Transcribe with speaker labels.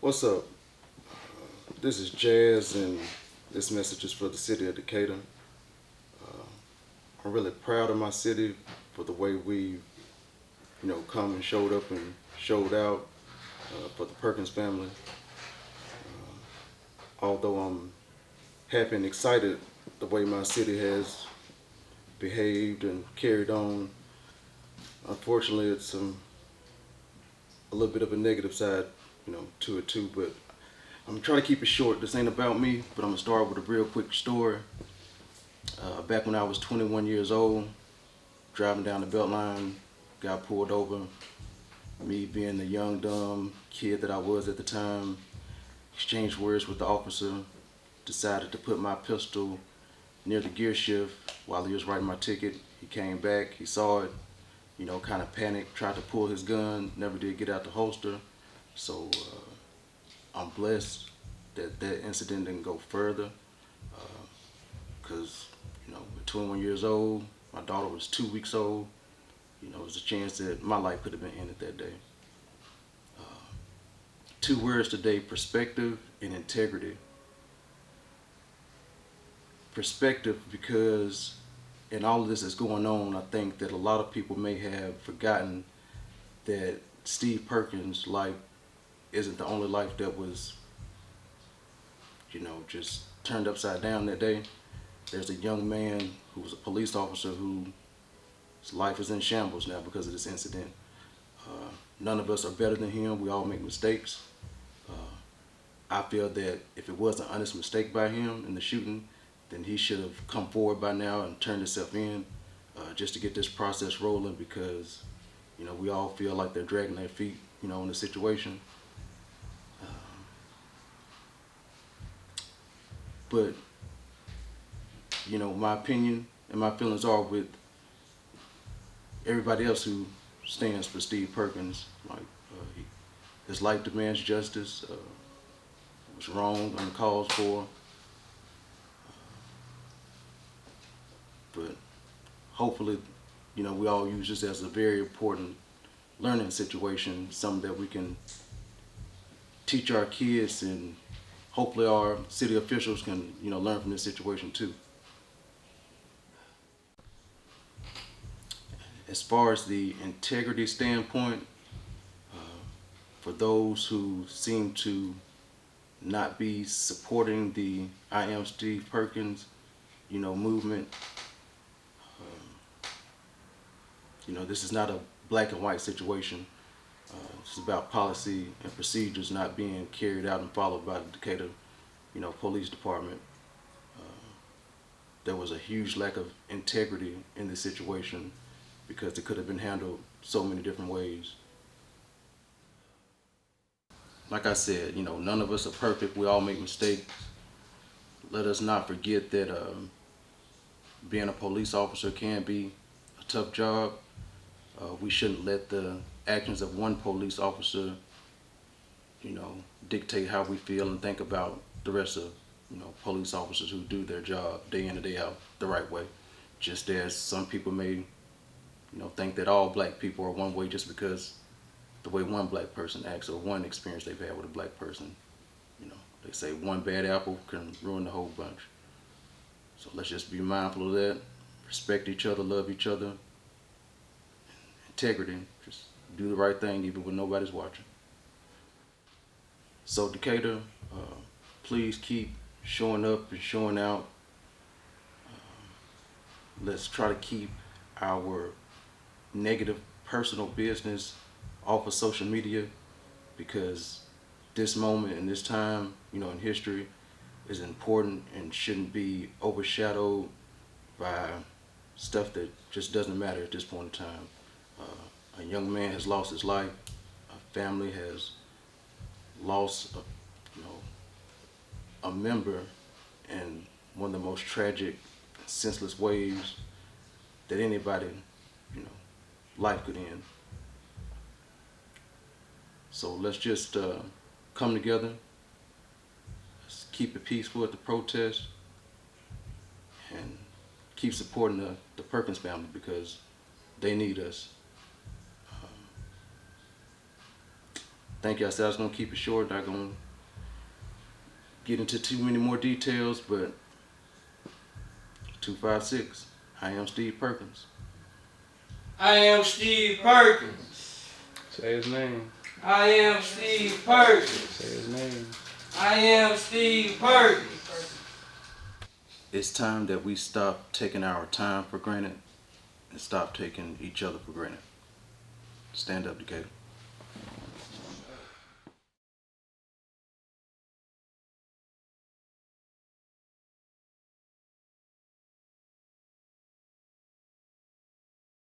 Speaker 1: What's up? This is Jazz, and this message is for the city of Decatur. I'm really proud of my city for the way we, come and showed up and showed out for the Perkins family. Although I'm happy and excited the way my city has behaved and carried on, unfortunately, it's a little bit of a negative side, to it too. But I'm trying to keep it short. This ain't about me, but I'm gonna start with a real quick story. Back when I was 21 years old, driving down the Beltline, got pulled over. Me being the young, dumb kid that I was at the time, exchanged words with the officer, decided to put my pistol near the gear shift while he was writing my ticket. He came back, he saw it, kind of panicked, tried to pull his gun, never did get out the holster. So I'm blessed that that incident didn't go further because, at 21 years old, my daughter was 2 weeks old. There's a chance that my life could have been ended that day. Two words today: perspective and integrity. Perspective, because in all of this that's going on, I think that a lot of people may have forgotten that Steve Perkins' life isn't the only life that was, just turned upside down that day. There's a young man who was a police officer whose life is in shambles now because of this incident. None of us are better than him. We all make mistakes. I feel that if it was an honest mistake by him in the shooting, then he should have come forward by now and turned himself in just to get this process rolling because, we all feel like they're dragging their feet, in the situation. But, my opinion and my feelings are with everybody else who stands for Steve Perkins. Like, his life demands justice. It was wrong, uncalled for. But hopefully, we all use this as a very important learning situation, something that we can teach our kids, and hopefully our city officials can, learn from this situation too. As far as the integrity standpoint, for those who seem to not be supporting the I Am Steve Perkins, movement, this is not a black and white situation. It's about policy and procedures not being carried out and followed by the Decatur, police department. There was a huge lack of integrity in this situation because it could have been handled so many different ways. Like I said, none of us are perfect. We all make mistakes. Let us not forget that being a police officer can be a tough job. We shouldn't let the actions of one police officer, dictate how we feel and think about the rest of, police officers who do their job day in and day out the right way. Just as some people may, think that all black people are one way just because the way one black person acts or one experience they've had with a black person. They say one bad apple can ruin the whole bunch. So let's just be mindful of that. Respect each other, love each other. Integrity, just do the right thing even when nobody's watching. So Decatur, please keep showing up and showing out. Let's try to keep our negative personal business off of social media because this moment and this time, in history is important and shouldn't be overshadowed by stuff that just doesn't matter at this point in time. A young man has lost his life. A family has lost, a member in one of the most tragic, senseless ways that anybody, life could end. So let's just come together. Let's keep it peaceful at the protest and keep supporting the Perkins family because they need us. thank you. I said I was gonna keep it short, not gonna get into too many more details, but 256. I am Steve Perkins.
Speaker 2: I am Steve Perkins.
Speaker 3: Say his name.
Speaker 2: I am Steve Perkins.
Speaker 3: Say his name.
Speaker 2: I am Steve Perkins.
Speaker 1: It's time that we stop taking our time for granted and stop taking each other for granted. Stand up, Decatur.